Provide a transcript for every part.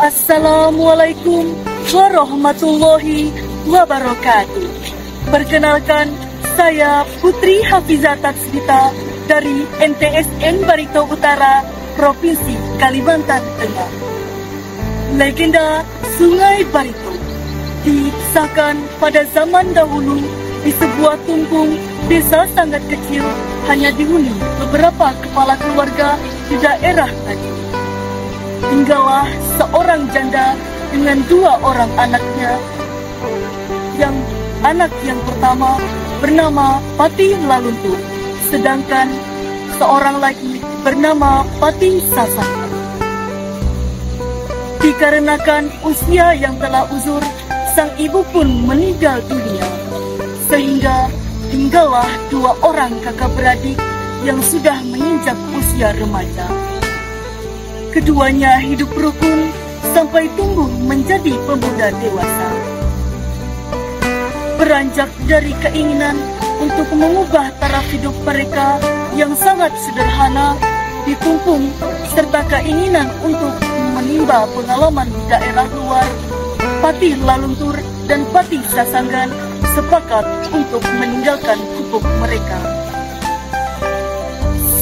Assalamualaikum warahmatullahi wabarakatuh. Perkenalkan, saya Putri Hafizah Tatsbita dari NTSN Barito Utara, Provinsi Kalimantan Tengah. Legenda Sungai Barito dikisahkan pada zaman dahulu di sebuah tumpung desa sangat kecil, hanya dihuni beberapa kepala keluarga di daerah tadi. Tinggallah seorang janda dengan 2 orang anaknya. Anak yang pertama bernama Pati Laluntur, sedangkan seorang lagi bernama Pati Sasangan. Dikarenakan usia yang telah uzur, sang ibu pun meninggal dunia, sehingga tinggallah 2 orang kakak beradik yang sudah menginjak usia remaja. Keduanya hidup rukun sampai tumbuh menjadi pemuda dewasa. Beranjak dari keinginan untuk mengubah taraf hidup mereka yang sangat sederhana di tumpung, serta keinginan untuk menimba pengalaman di daerah luar, Pati Laluntur dan Pati Sasangan sepakat untuk meninggalkan gubuk mereka.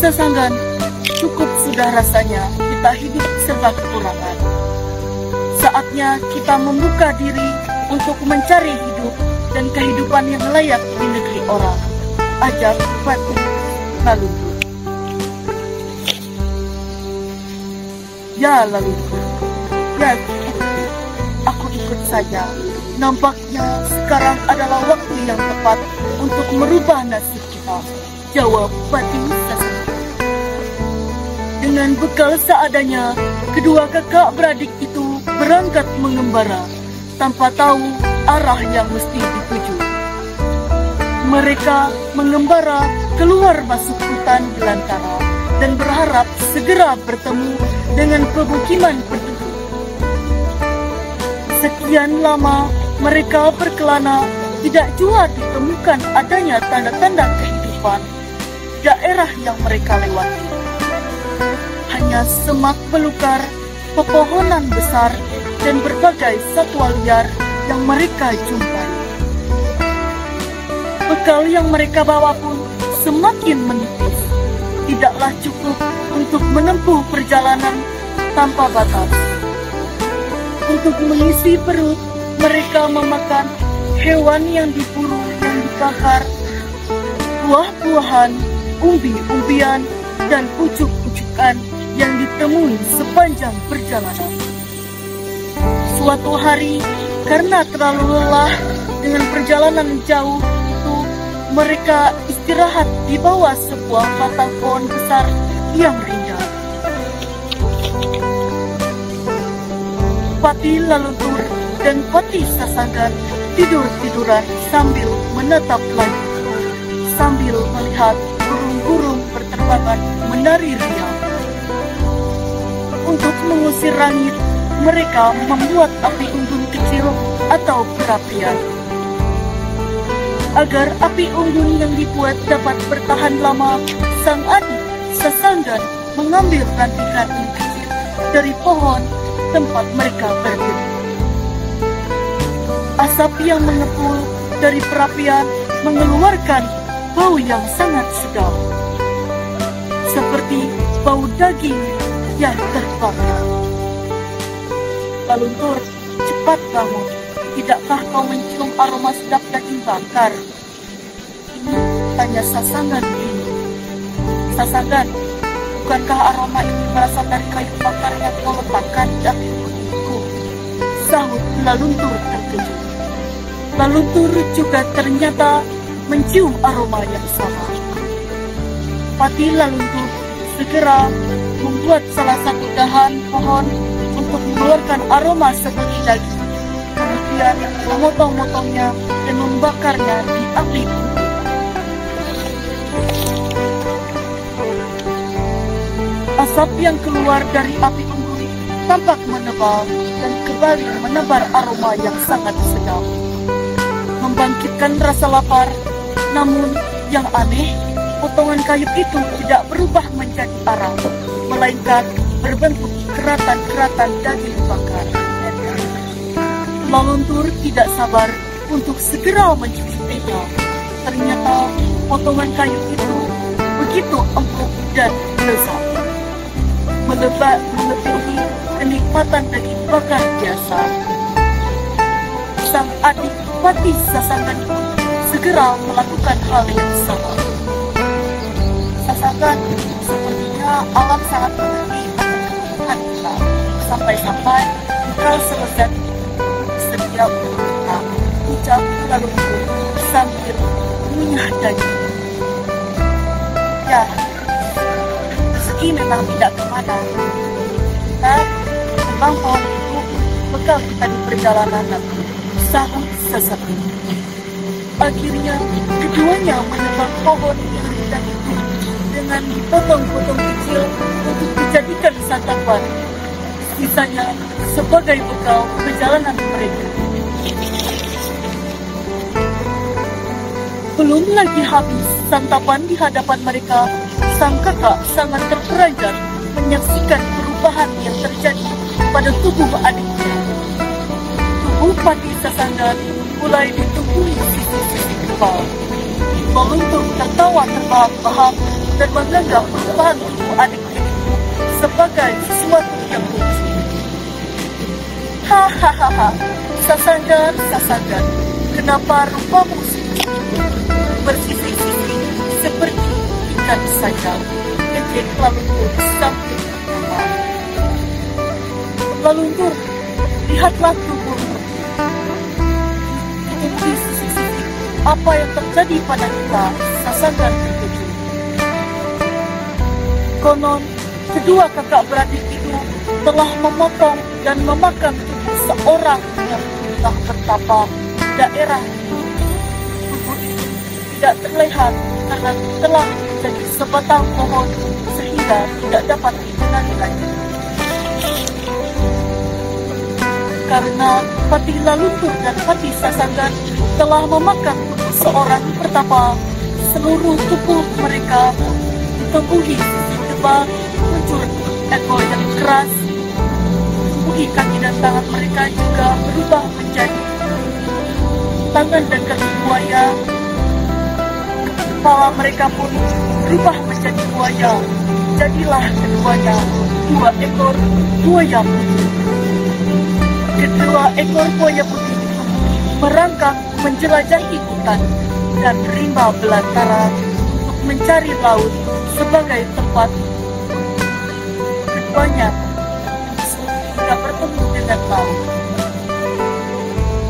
Sasangan, cukup sudah rasanya kita hidup serba kekurangan. Saatnya kita membuka diri untuk mencari hidup dan kehidupan yang layak di negeri orang, ajar Pati Laluntur. Ya Laluntur, ya aku ikut saja. Nampaknya sekarang adalah waktu yang tepat untuk merubah nasib kita, jawab Pati Sasangan. Dengan bekal seadanya, kedua kakak beradik itu berangkat mengembara tanpa tahu arah yang mesti dituju. Mereka mengembara keluar masuk hutan belantara dan berharap segera bertemu dengan pemukiman penduduk. Sekian lama mereka berkelana, tidak jua ditemukan adanya tanda-tanda kehidupan daerah yang mereka lewati. Hanya semak belukar, pepohonan besar, dan berbagai satwa liar yang mereka jumpai. Bekal yang mereka bawa pun semakin menipis, tidaklah cukup untuk menempuh perjalanan tanpa batas. Untuk mengisi perut, mereka memakan hewan yang diburu dan dibakar, buah-buahan, umbi-umbian, dan pucuk-pucukan yang ditemui sepanjang perjalanan. Suatu hari, karena terlalu lelah dengan perjalanan jauh itu, mereka istirahat di bawah sebuah batang pohon besar yang rindang. Pati Laluntur dan Pati Sasangan tidur-tiduran sambil menatap langit, sambil melihat burung-burung berterbangan menari riang. Untuk mengusir langit, mereka membuat api unggun kecil atau perapian. Agar api unggun yang dibuat dapat bertahan lama, sang adik Sasangan mengambil ranting-ranting kecil dari pohon tempat mereka berdiri. Asap yang mengepul dari perapian mengeluarkan bau yang sangat sedap, seperti bau daging yang terbakar. Laluntur, cepat bangun. Tidakkah kau mencium aroma sedap daging bakar? Ini tanya Sasangan ini. Sasangan, bukankah aroma ini berasal dari kayu bakar yang kau letakkan di api unggunku? Sahut Laluntur terkejut. Laluntur juga ternyata mencium aroma yang sama. Pati Laluntur segera membuat salah satu dahan pohon untuk mengeluarkan aroma seperti daging. Kemudian memotong-motongnya dan membakarnya di api unggun. Asap yang keluar dari api unggun tampak menebal dan kembali menebar aroma yang sangat sedap, membangkitkan rasa lapar. Namun yang aneh, potongan kayu itu tidak berubah menjadi arang, melainkan berbentuk keratan-keratan daging bakar. Laluntur tidak sabar untuk segera mencicipinya. Ternyata potongan kayu itu begitu empuk dan lezat, melebihi kenikmatan daging bakar biasa. Sang adik Patih Sasangan segera melakukan hal yang sama. Sasangan, sepertinya alam sangat mengerti akan kebutuhan kita, sampai-sampai engkau selesai sedia untuk kita, ucap Laluntur sambil mengunyah daging. Ya, rezeki memang tidak kemana. Kita tembang pohon itu bekal kita di perjalanan nanti, sahut Sasangan. Akhirnya keduanya menebang pohon yang rindang itu dengan dipotong-potong kecil untuk dijadikan santapan. Sisanya sebagai bekal perjalanan mereka. Belum lagi habis santapan di hadapan mereka, sang kakak sangat terperanjat menyaksikan perubahan yang terjadi pada tubuh adiknya. Tubuh Patih Sasangan mulai ditumbuhi sisi-sisi kepal. Laluntur tertawa terbahak-bahak dan menganggap perubahan tubuh adiknya itu sebagai sesuatu yang lucu. Hahaha, Sasangan, kenapa rupamu bersisi-sisi seperti ikan saja? Kejek Laluntur sambil tertawa. Laluntur, lihatlah tubuhmu. Ditumbuhi sisi-sisi. Apa yang terjadi pada kita? Sasangan terkejut. Konon, kedua kakak beradik itu telah memotong dan memakan tubuh seorang yang telah bertapa di daerah itu. Tubuh itu tidak terlihat karena telah menjadi sebatang pohon sehingga tidak dapat dikenali lagi. Karena Patih Laluntur dan Patih Sasangan telah memakan tubuh seorang pertapa, seluruh tubuh mereka ditumbuhi sisi tebal, muncul ekor yang keras. Tumbuhi kaki dan tangan mereka juga berubah menjadi tangan dan kaki buaya. Kepala mereka pun berubah menjadi buaya. Jadilah keduanya 2 ekor buaya putih. Kedua ekor buaya putih itu merangkak menjelajahi hutan dan rimba belantara untuk mencari laut sebagai tempat keduanya hingga bertemu dengan laut.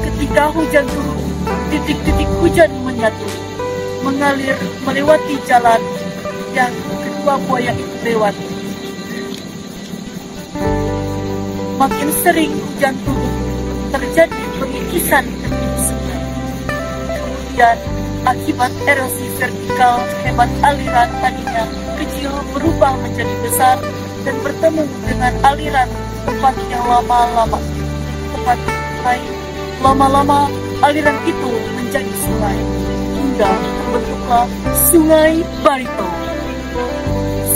Ketika hujan turun, titik-titik hujan menyatu, mengalir melewati jalan yang kedua buaya itu lewati. Makin sering hujan turun, terjadi pengikisan tebing sungai. Kemudian, akibat erosi vertikal, hebat aliran tadinya kecil berubah menjadi besar dan bertemu dengan aliran tempat yang lama-lama. Lama-lama aliran itu menjadi sungai, hingga terbentuklah Sungai Barito.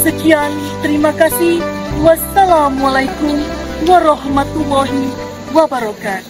Sekian, terima kasih. Wassalamualaikum warahmatullahi wabarakatuh.